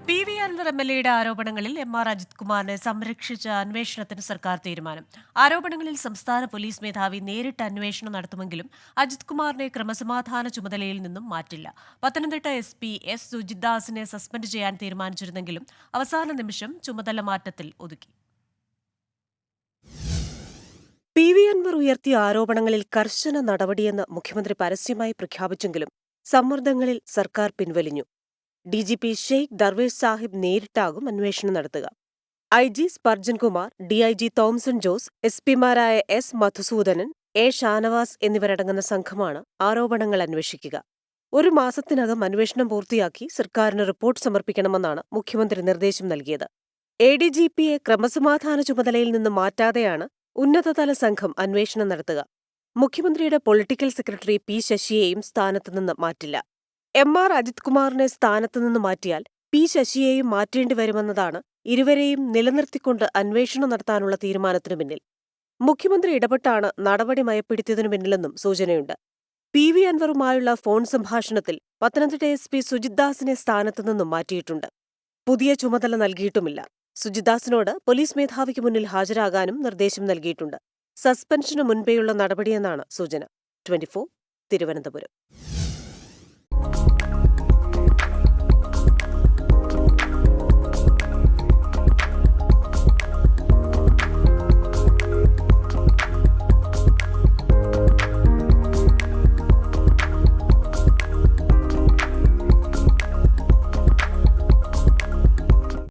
PV. Anwar എം.എൽ.എയുടെ ആരോപണങ്ങളിൽ എം.ആർ. അജിത് കുമാറിനെ സംരക്ഷിച്ച അന്വേഷണത്തിന് സർക്കാർ തീരുമാനം. ആരോപണങ്ങളിൽ സംസ്ഥാന പോലീസ് മേധാവി നേരിട്ട് അന്വേഷണം നടത്തുമെങ്കിലും അജിത് കുമാറിനെ ക്രമസമാധാന ചുമതലയിൽ നിന്നും മാറ്റില്ല. പത്തനംതിട്ട എസ്.പി. എസ്. സുജിത്ദാസിനെ സസ്പെൻഡ് ചെയ്യാൻ തീരുമാനിച്ചിരുന്നെങ്കിലും അവസാന നിമിഷം ചുമതല മാറ്റത്തിൽ ഒതുക്കി. പി.വി. അൻവർ ഉയർത്തിയ ആരോപണങ്ങളിൽ കർശന നടപടിയെന്ന് മുഖ്യമന്ത്രി പരസ്യമായി പ്രഖ്യാപിച്ചെങ്കിലും സമ്മർദ്ദങ്ങളിൽ സർക്കാർ പിൻവലിഞ്ഞു. ഡിജിപി ഷെയ്ഖ് ദർവേഷ് സാഹിബ് നേരിട്ടാകും അന്വേഷണം നടത്തുക. ഐ.ജി. സ്പർജൻ കുമാർ, ഡിഐജി തോംസൺ ജോസ്, എസ്.പിമാരായ എസ്. മധുസൂദനൻ, എ. ഷാനവാസ് എന്നിവരടങ്ങുന്ന സംഘമാണ് ആരോപണങ്ങൾ അന്വേഷിക്കുക. ഒരു മാസത്തിനകം അന്വേഷണം പൂർത്തിയാക്കി സർക്കാരിന് റിപ്പോർട്ട് സമർപ്പിക്കണമെന്നാണ് മുഖ്യമന്ത്രി നിർദ്ദേശം നൽകിയത്. എ.ഡി.ജി.പിയെ ക്രമസമാധാന ചുമതലയിൽ നിന്ന് മാറ്റാതെയാണ് ഉന്നതതല സംഘം അന്വേഷണം നടത്തുക. മുഖ്യമന്ത്രിയുടെ പൊളിറ്റിക്കൽ സെക്രട്ടറി പി. ശശിയെയും സ്ഥാനത്തുനിന്ന് മാറ്റില്ല. എം.ആർ. അജിത് കുമാറിനെ സ്ഥാനത്തുനിന്ന് മാറ്റിയാൽ പി. ശശിയെയും മാറ്റേണ്ടി വരുമെന്നതാണ് ഇരുവരെയും നിലനിർത്തിക്കൊണ്ട് അന്വേഷണം നടത്താനുള്ള തീരുമാനത്തിനു പിന്നിൽ. മുഖ്യമന്ത്രി ഇടപെട്ടാണ് നടപടി മയപ്പെടുത്തിയതിനു പിന്നിലെന്നും സൂചനയുണ്ട്. പി.വി. അൻവറുമായുള്ള ഫോൺ സംഭാഷണത്തിൽ പത്തനംതിട്ട എസ്.പി. സുജിത്ദാസിനെ സ്ഥാനത്തുനിന്നും മാറ്റിയിട്ടുണ്ട്. പുതിയ ചുമതല നൽകിയിട്ടുമില്ല. സുജിത്ദാസിനോട് പോലീസ് മേധാവിക്ക് മുന്നിൽ ഹാജരാകാനും നിർദ്ദേശം നൽകിയിട്ടുണ്ട്. സസ്പെൻഷനു മുൻപേയുള്ള നടപടിയെന്നാണ് സൂചന. 24 തിരുവനന്തപുരം.